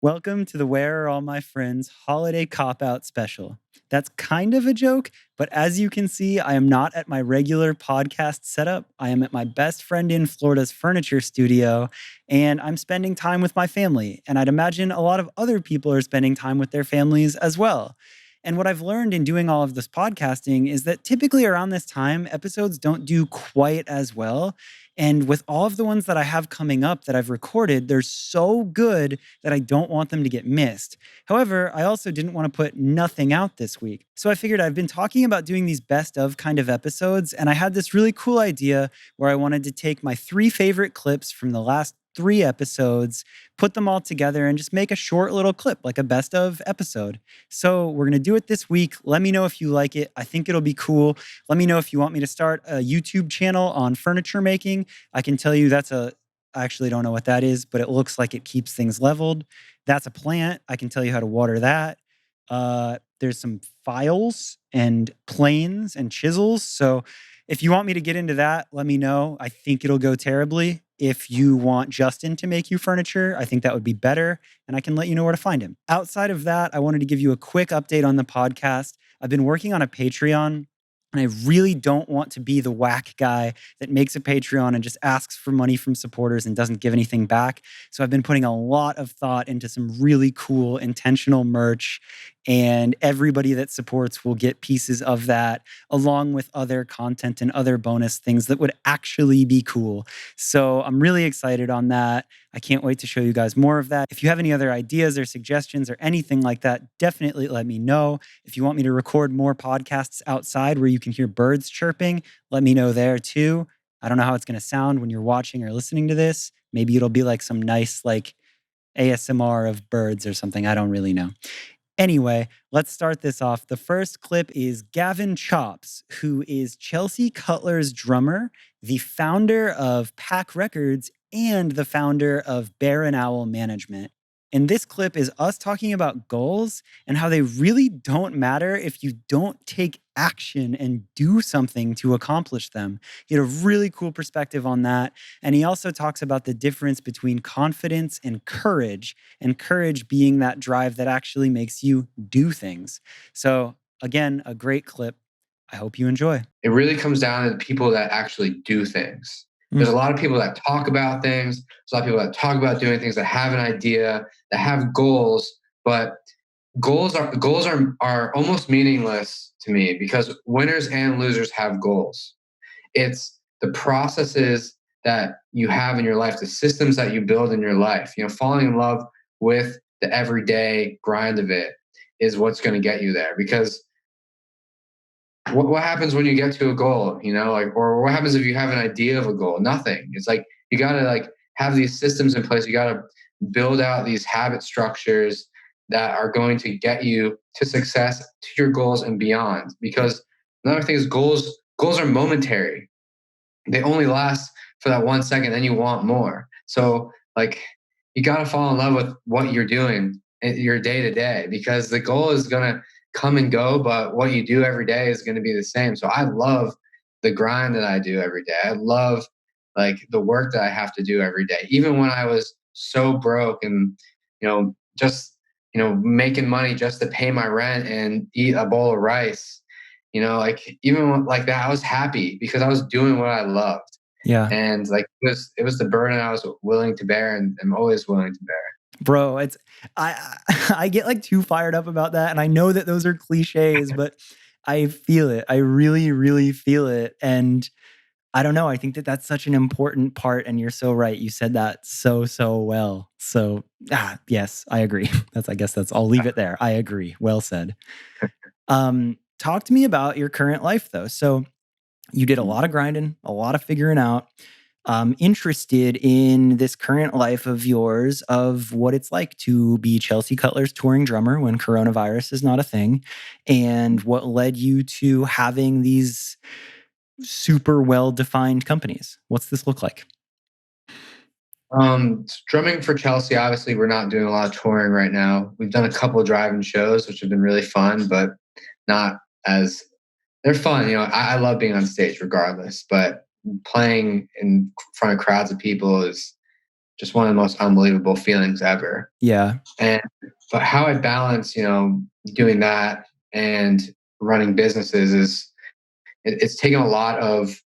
Welcome to the Where Are All My Friends Holiday Cop Out special. That's kind of a joke, but as you can see, I am not at my regular podcast setup. I am at my best friend in Florida's furniture studio, and I'm spending time with my family. And I'd imagine a lot of other people are spending time with their families as well. And what I've learned in doing all of this podcasting is that typically around this time, episodes don't do quite as well. And with all of the ones that I have coming up that I've recorded, they're so good that I don't want them to get missed. However, I also didn't want to put nothing out this week. So I figured I've been talking about doing these best of kind of episodes, and I had this really cool idea where I wanted to take my 3 favorite clips from the last 3 episodes, put them all together, and just make a short little clip, like a best of episode. So we're going to do it this week. Let me know if you like it. I think it'll be cool. Let me know if you want me to start a YouTube channel on furniture making. I can tell you I actually don't know what that is, but it looks like it keeps things leveled. That's a plant. I can tell you how to water that. There's some files and planes and chisels. So if you want me to get into that, let me know. I think it'll go terribly. If you want Justin to make you furniture, I think that would be better, and I can let you know where to find him. Outside of that, I wanted to give you a quick update on the podcast. I've been working on a Patreon, and I really don't want to be the whack guy that makes a Patreon and just asks for money from supporters and doesn't give anything back. So I've been putting a lot of thought into some really cool intentional merch, and everybody that supports will get pieces of that along with other content and other bonus things that would actually be cool. So I'm really excited on that. I can't wait to show you guys more of that. If you have any other ideas or suggestions or anything like that, definitely let me know. If you want me to record more podcasts outside where you can hear birds chirping, let me know there too. I don't know how it's going to sound when you're watching or listening to this. Maybe it'll be like some nice ASMR of birds or something. I don't really know. Anyway, let's start this off. The first clip is Gavin Chops, who is Chelsea Cutler's drummer, the founder of Pack Records, and the founder of Bear and Owl Management. And this clip is us talking about goals and how they really don't matter if you don't take action and do something to accomplish them. He had a really cool perspective on that. And he also talks about the difference between confidence and courage being that drive that actually makes you do things. So, again, a great clip. I hope you enjoy. It really comes down to the people that actually do things. There's a lot of people that talk about things. There's a lot of people that talk about doing things, that have an idea, that have goals, but goals are almost meaningless to me because winners and losers have goals. It's the processes that you have in your life, the systems that you build in your life. Falling in love with the everyday grind of it is what's going to get you there. Because what happens when you get to a goal, or what happens if you have an idea of a goal? Nothing. It's like you got to have these systems in place. You got to build out these habit structures that are going to get you to success, to your goals and beyond. Because another thing is goals are momentary. They only last for that 1 second, then you want more. So you got to fall in love with what you're doing in your day to day, because the goal is going to come and go, but what you do every day is going to be the same. So I love the grind that I do every day. I love the work that I have to do every day. Even when I was so broke and, just, making money just to pay my rent and eat a bowl of rice, even like that, I was happy because I was doing what I loved. Yeah. And it was the burden I was willing to bear, and I'm always willing to bear. Bro, I get too fired up about that, and I know that those are cliches, but I feel it. I really, really feel it. And I don't know. I think that that's such an important part, and you're so right. You said that so well. So, yes, I agree. I'll leave it there. I agree. Well said. Talk to me about your current life though. So you did a lot of grinding, a lot of figuring out. Interested in this current life of yours, of what it's like to be Chelsea Cutler's touring drummer when coronavirus is not a thing, and what led you to having these super well-defined companies. What's this look like? Drumming for Chelsea, obviously we're not doing a lot of touring right now. We've done a couple of drive-in shows, which have been really fun, but not as they're fun. I love being on stage regardless, but playing in front of crowds of people is just one of the most unbelievable feelings ever. Yeah. And but how I balance, doing that and running businesses is it's taken a lot of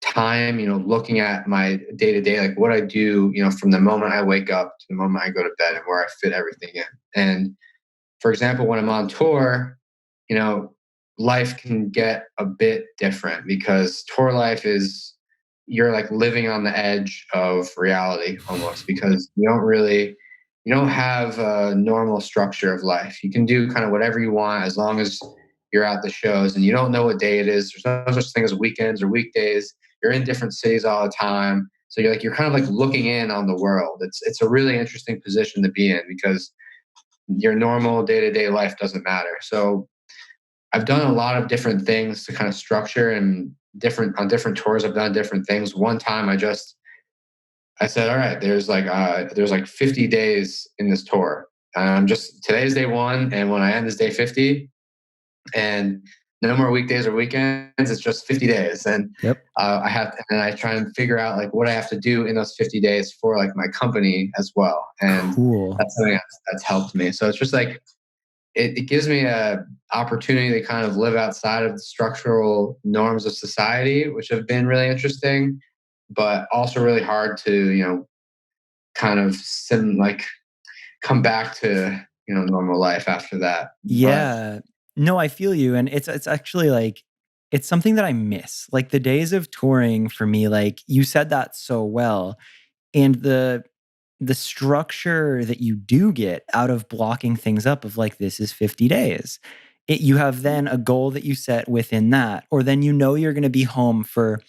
time, looking at my day to day, like what I do, from the moment I wake up to the moment I go to bed and where I fit everything in. And for example, when I'm on tour, you know, life can get a bit different because tour life is you're like living on the edge of reality almost because you don't have a normal structure of life. You can do kind of whatever you want as long as you're at the shows and you don't know what day it is. There's no such thing as weekends or weekdays. You're in different cities all the time. So you're kind of like looking in on the world. It's a really interesting position to be in because your normal day-to-day life doesn't matter. So I've done a lot of different things to kind of structure and different tours. I've done different things. One time I said, all right, there's like 50 days in this tour. Today's day one, and when I end is day 50, and no more weekdays or weekends. It's just 50 days, and Yep. I try and figure out like what I have to do in those 50 days for like my company as well, and Cool. that's something that's helped me. So it's just like it gives me a opportunity to kind of live outside of the structural norms of society, which have been really interesting, but also really hard to kind of like come back to normal life after that. But Yeah. No, I feel you. And it's actually like it's something that I miss. Like the days of touring for me, like you said that so well. And the structure that you do get out of blocking things up of like this is 50 days. You have then a goal that you set within that, or then you're going to be home for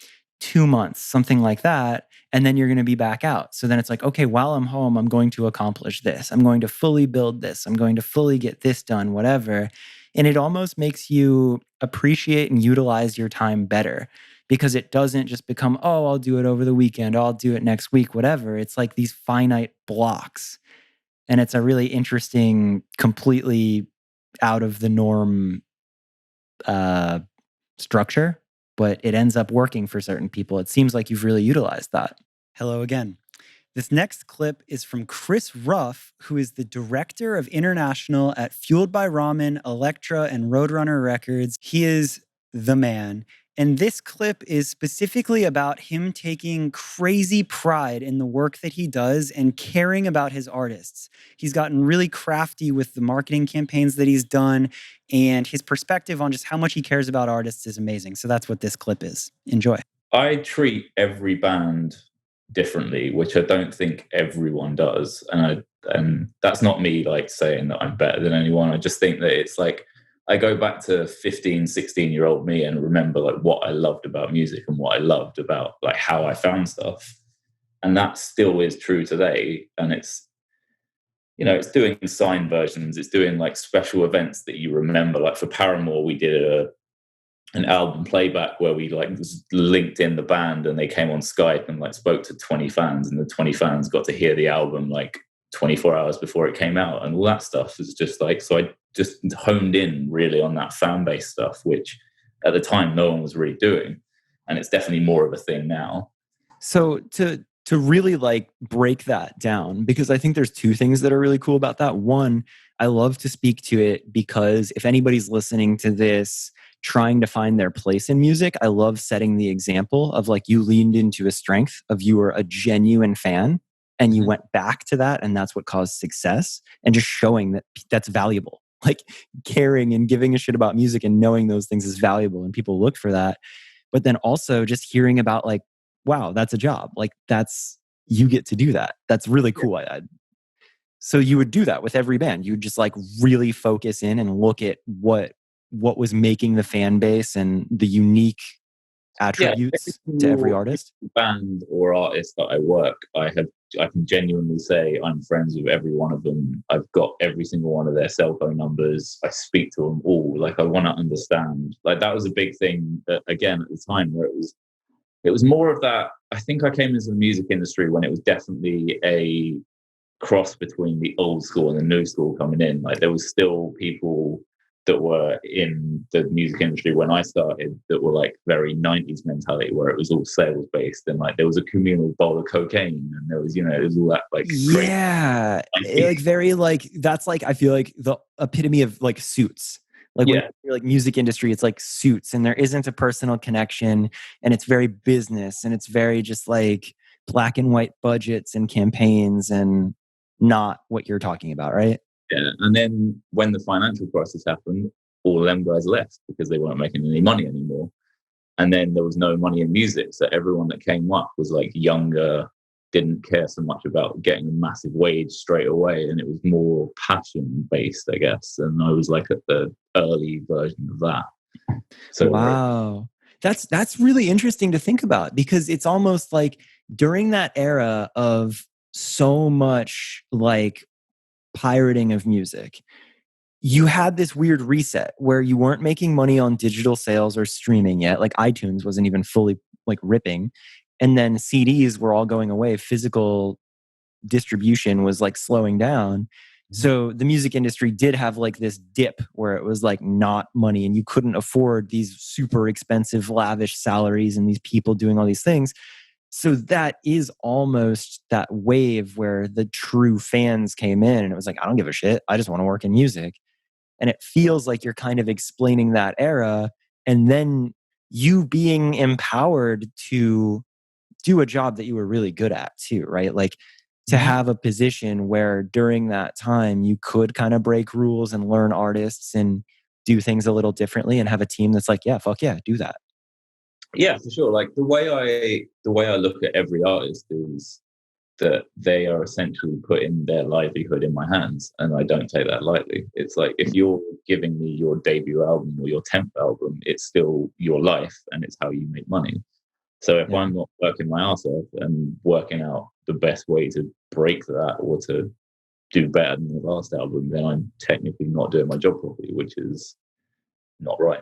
2 months, something like that, and then you're going to be back out. So then it's like, okay, while I'm home, I'm going to accomplish this. I'm going to fully build this. I'm going to fully get this done, whatever. And it almost makes you appreciate and utilize your time better because it doesn't just become, oh, I'll do it over the weekend, I'll do it next week, whatever. It's like these finite blocks. And it's a really interesting, completely out of the norm uh, structure, but it ends up working for certain people. It seems like you've really utilized that. Hello again. This next clip is from Chris Ruff, who is the director of international at Fueled by Ramen, Elektra, and Roadrunner Records. He is the man. And this clip is specifically about him taking crazy pride in the work that he does and caring about his artists. He's gotten really crafty with the marketing campaigns that he's done, and his perspective on just how much he cares about artists is amazing. So that's what this clip is. Enjoy. I treat every band differently, which I don't think everyone does. And that's not me like saying that I'm better than anyone. I just think that it's like I go back to 15, 16-year-old me and remember like what I loved about music and what I loved about like how I found stuff. And that still is true today. And it's it's doing signed versions, it's doing like special events that you remember. Like for Paramore, we did an album playback where we like linked in the band and they came on Skype and like spoke to 20 fans, and the 20 fans got to hear the album like 24 hours before it came out, and all that stuff is just like, so I just honed in really on that fan base stuff, which at the time no one was really doing, and it's definitely more of a thing now. So to really like break that down, because I think there's two things that are really cool about that. One, I love to speak to it because if anybody's listening to this trying to find their place in music, I love setting the example of like you leaned into a strength of you were a genuine fan and you went back to that, and that's what caused success, and just showing that that's valuable. Like caring and giving a shit about music and knowing those things is valuable, and people look for that. But then also just hearing about like, wow, that's a job. Like you get to do that. That's really cool. So you would do that with every band. You would just like really focus in and look at what was making the fan base and the unique attributes to every artist. Band or artist that I I can genuinely say I'm friends with every one of them. I've got every single one of their cell phone numbers. I speak to them all. Like I want to understand. Like that was a big thing that, again, at the time where it was more of that. I think I came into the music industry when it was definitely a cross between the old school and the new school coming in. Like there was still people that were in the music industry when I started that were like very 90s mentality, where it was all sales based, and like there was a communal bowl of cocaine, and there was, you know, it was all that like Yeah, like very like that's like I feel like the epitome of like Suits. Like when you're like music industry, it's like Suits, and there isn't a personal connection, and it's very business, and it's very just like black and white budgets and campaigns, and not what you're talking about, right? Yeah, and then when the financial crisis happened, all of them guys left because they weren't making any money anymore. And then there was no money in music, so everyone that came up was like younger, didn't care so much about getting a massive wage straight away, and it was more passion based, I guess. And I was like at the early version of that. So wow, that's really interesting to think about, because it's almost like during that era of so much like pirating of music, you had this weird reset where you weren't making money on digital sales or streaming yet. Like iTunes wasn't even fully like ripping. And then CDs were all going away. Physical distribution was like slowing down. So the music industry did have like this dip where it was like not money, and you couldn't afford these super expensive, lavish salaries and these people doing all these things. So that is almost that wave where the true fans came in, and it was like, I don't give a shit. I just want to work in music. And it feels like you're kind of explaining that era, and then you being empowered to do a job that you were really good at too, right? Like to have a position where during that time you could kind of break rules and learn artists and do things a little differently, and have a team that's like, yeah, fuck yeah, do that. yeah, for sure. Like the way I look at every artist is that they are essentially putting their livelihood in my hands, and I don't take that lightly. It's like if you're giving me your debut album or your 10th album, it's still your life and it's how you make money. So if I'm not working my ass off and working out the best way to break that or to do better than the last album, then I'm technically not doing my job properly, which is not right.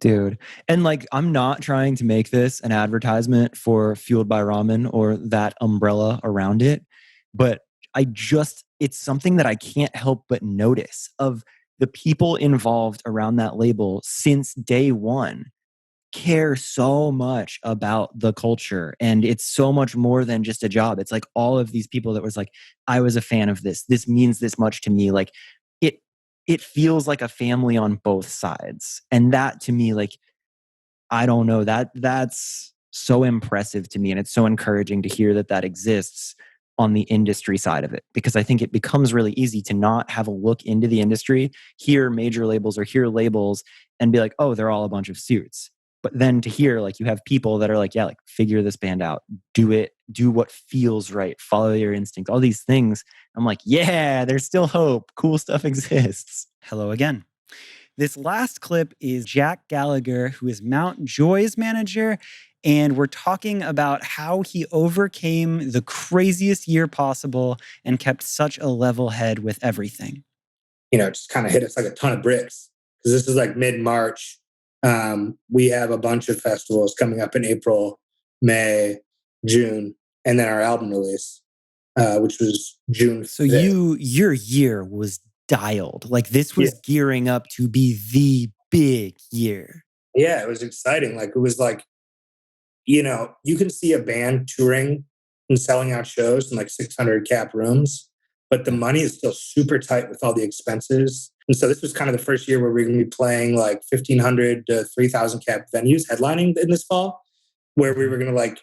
Dude. And like, I'm not trying to make this an advertisement for Fueled by Ramen or that umbrella around it, but it's something that I can't help but notice of the people involved around that label since day one care so much about the culture. And it's so much more than just a job. It's like all of these people that was like, I was a fan of this. This means this much to me. Like it, it feels like a family on both sides. And that to me, like, I don't know, that's so impressive to me. And it's so encouraging to hear that that exists on the industry side of it, because I think it becomes really easy to not have a look into the industry, hear major labels or hear labels and be like, oh, they're all a bunch of suits. But then to hear like you have people that are like, yeah, like figure this band out, do it, do what feels right, follow your instinct, all these things. I'm like, yeah, there's still hope. Cool stuff exists. Hello again. This last clip is Jack Gallagher, who is Mount Joy's manager, and we're talking about how he overcame the craziest year possible and kept such a level head with everything. You know, just kind of hit us like a ton of bricks, because this is like mid-March. We have a bunch of festivals coming up in April, May, June, and then our album release, which was June 5th. So your year was dialed. Like this was gearing up to be the big year. Yeah, it was exciting. Like it was like, you know, you can see a band touring and selling out shows in like 600 cap rooms, but the money is still super tight with all the expenses. And so this was kind of the first year where we're going to be playing like 1,500 to 3,000 cap venues, headlining in this fall, where we were going to like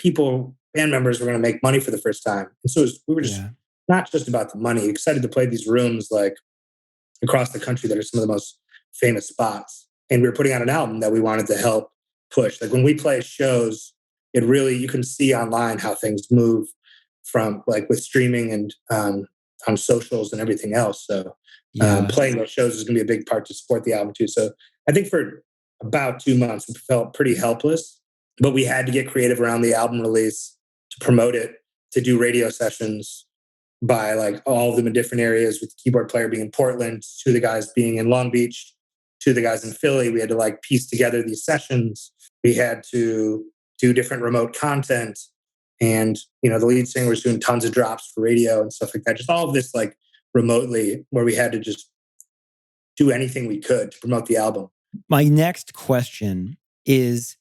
band members were going to make money for the first time. And so we were just not just about the money, excited to play these rooms like across the country that are some of the most famous spots. And we were putting out an album that we wanted to help push. Like when we play shows, it really, you can see online how things move from like with streaming and on socials and everything else. So playing those shows is going to be a big part to support the album too. So I think for about 2 months, we felt pretty helpless, but we had to get creative around the album release to promote it, to do radio sessions by like all of them in different areas, with the keyboard player being in Portland, two of the guys being in Long Beach, two of the guys in Philly. We had to like piece together these sessions. We had to do different remote content. And, you know, the lead singer was doing tons of drops for radio and stuff like that. Just all of this like remotely, where we had to just do anything we could to promote the album. My next question is,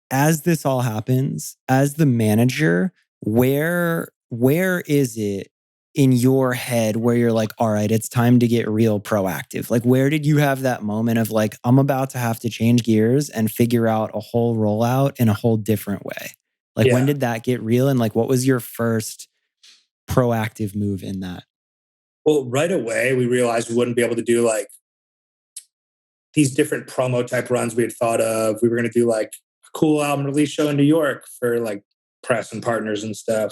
as this all happens, as the manager, where is it in your head where you're like, all right, it's time to get real proactive? Like, where did you have that moment of like, I'm about to have to change gears and figure out a whole rollout in a whole different way? Like, when did that get real? And like, what was your first proactive move in that? Well, right away, we realized we wouldn't be able to do like these different promo type runs we had thought of. We were going to do like a cool album release show in New York for like press and partners and stuff.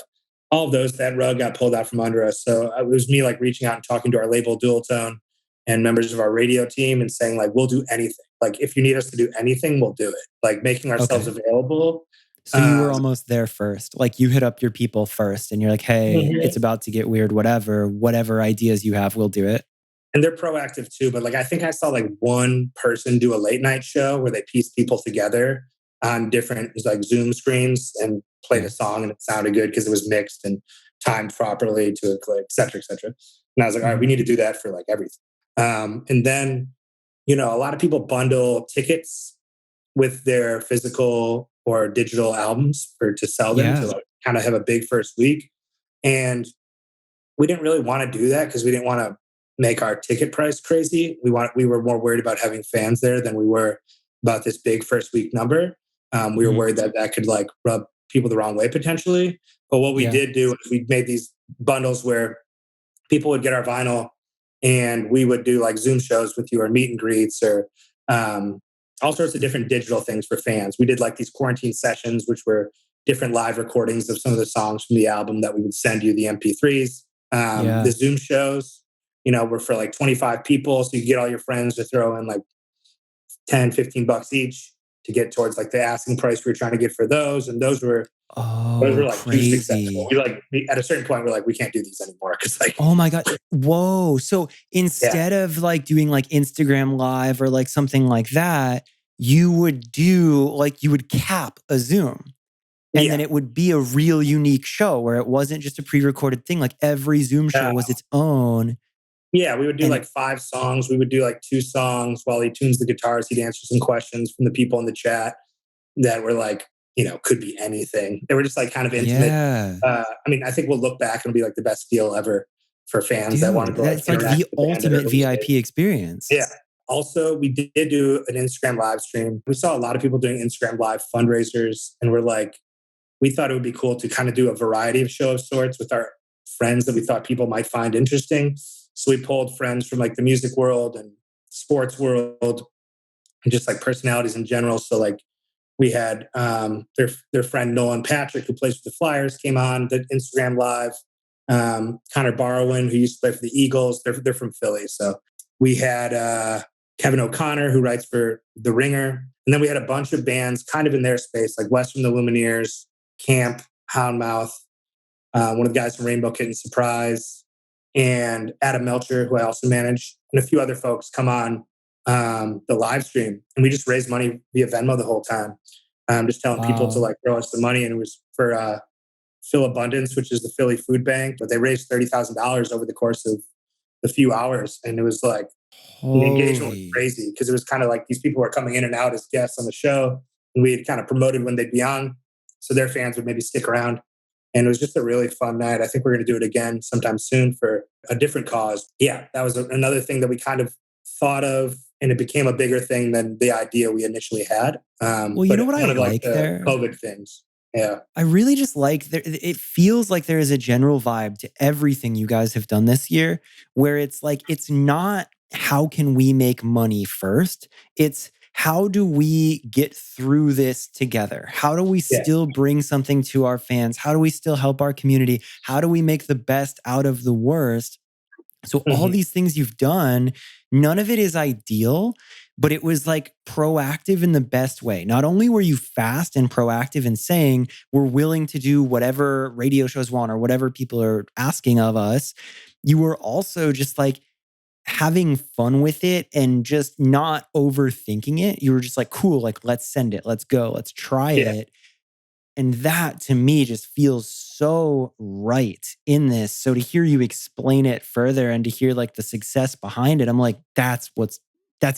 All of those, that rug got pulled out from under us. So it was me like reaching out and talking to our label Dual Tone and members of our radio team and saying like, we'll do anything. Like if you need us to do anything, we'll do it. Like making ourselves available. So you were almost there first. Like you hit up your people first and you're like, hey, it's about to get weird, whatever ideas you have, we'll do it. And they're proactive too. But like, I think I saw like one person do a late night show where they pieced people together on different like Zoom screens and played a song, and it sounded good because it was mixed and timed properly to a click, et cetera, et cetera. And I was like, all right, we need to do that for like everything. And then, you know, a lot of people bundle tickets with their physical or digital albums to sell them to like, kind of have a big first week. And we didn't really want to do that because we didn't want to make our ticket price crazy. We were more worried about having fans there than we were about this big first week number. We were worried that could like rub people the wrong way potentially. But what we did do is we made these bundles where people would get our vinyl and we would do like Zoom shows with you or meet and greets or all sorts of different digital things for fans. We did like these quarantine sessions, which were different live recordings of some of the songs from the album that we would send you the MP3s. The Zoom shows, you know, were for like 25 people. So you get all your friends to throw in like 10, $15 each to get towards like the asking price we were trying to get for those. And those were like crazy. huge successful. At a certain point, we're like, we can't do these anymore. Cause like, oh my God. Whoa. So instead of like doing like Instagram Live or like something like that, you would cap a Zoom. And then it would be a real unique show where it wasn't just a pre-recorded thing. Like every Zoom show was its own. Yeah, we would do like 5 songs. We would do like 2 songs while he tunes the guitars. He'd answer some questions from the people in the chat that were like, you know, could be anything. They were just like kind of intimate. Yeah. I mean, I think we'll look back and it'll be like the best deal ever for fans that wanted to that's like the ultimate VIP experience. Yeah. Also, we did do an Instagram live stream. We saw a lot of people doing Instagram live fundraisers, and we're like, we thought it would be cool to kind of do a variety of show of sorts with our friends that we thought people might find interesting. So we pulled friends from like the music world and sports world and just like personalities in general. So like we had their friend Nolan Patrick, who plays for the Flyers, came on the Instagram live. Connor Barwin, who used to play for the Eagles. They're from Philly. So we had Kevin O'Connor, who writes for The Ringer. And then we had a bunch of bands kind of in their space, like West from the Lumineers, Camp, Houndmouth, one of the guys from Rainbow Kitten Surprise, and Adam Melcher, who I also manage, and a few other folks come on the live stream. And we just raised money via Venmo the whole time. Just telling people to like throw us the money. And it was for Phil Abundance, which is the Philly Food Bank. But they raised $30,000 over the course of a few hours. And it was like, the engagement was crazy because it was kind of like these people were coming in and out as guests on the show. And we had kind of promoted when they'd be on, so their fans would maybe stick around. And it was just a really fun night. I think we're going to do it again sometime soon for a different cause. Yeah, that was another thing that we kind of thought of, and it became a bigger thing than the idea we initially had. Well, you know what I like there? COVID things. Yeah. I really just like it feels like there is a general vibe to everything you guys have done this year where it's like, it's not how can we make money first? It's how do we get through this together? How do we still bring something to our fans? How do we still help our community? How do we make the best out of the worst? So all these things you've done, none of it is ideal, but it was like proactive in the best way. Not only were you fast and proactive in saying we're willing to do whatever radio shows want or whatever people are asking of us, you were also just like having fun with it and just not overthinking it. You were just like, cool, like let's send it, let's go, let's try it. And that to me just feels so right in this. So to hear you explain it further and to hear like the success behind it, I'm like, that's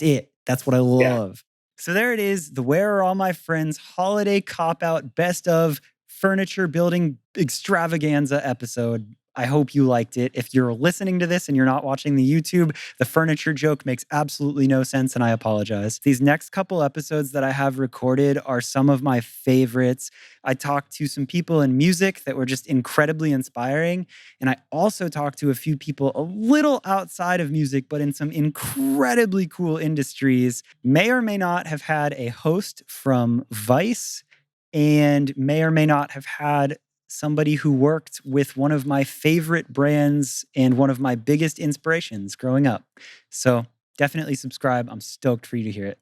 it. That's what I love. So there it is, the Where Are All My Friends holiday cop-out best of furniture building extravaganza episode. I hope you liked it. If you're listening to this and you're not watching the YouTube, the furniture joke makes absolutely no sense, and I apologize. These next couple episodes that I have recorded are some of my favorites. I talked to some people in music that were just incredibly inspiring. And I also talked to a few people a little outside of music, but in some incredibly cool industries. May or may not have had a host from Vice, and may or may not have had somebody who worked with one of my favorite brands and one of my biggest inspirations growing up. So definitely subscribe. I'm stoked for you to hear it.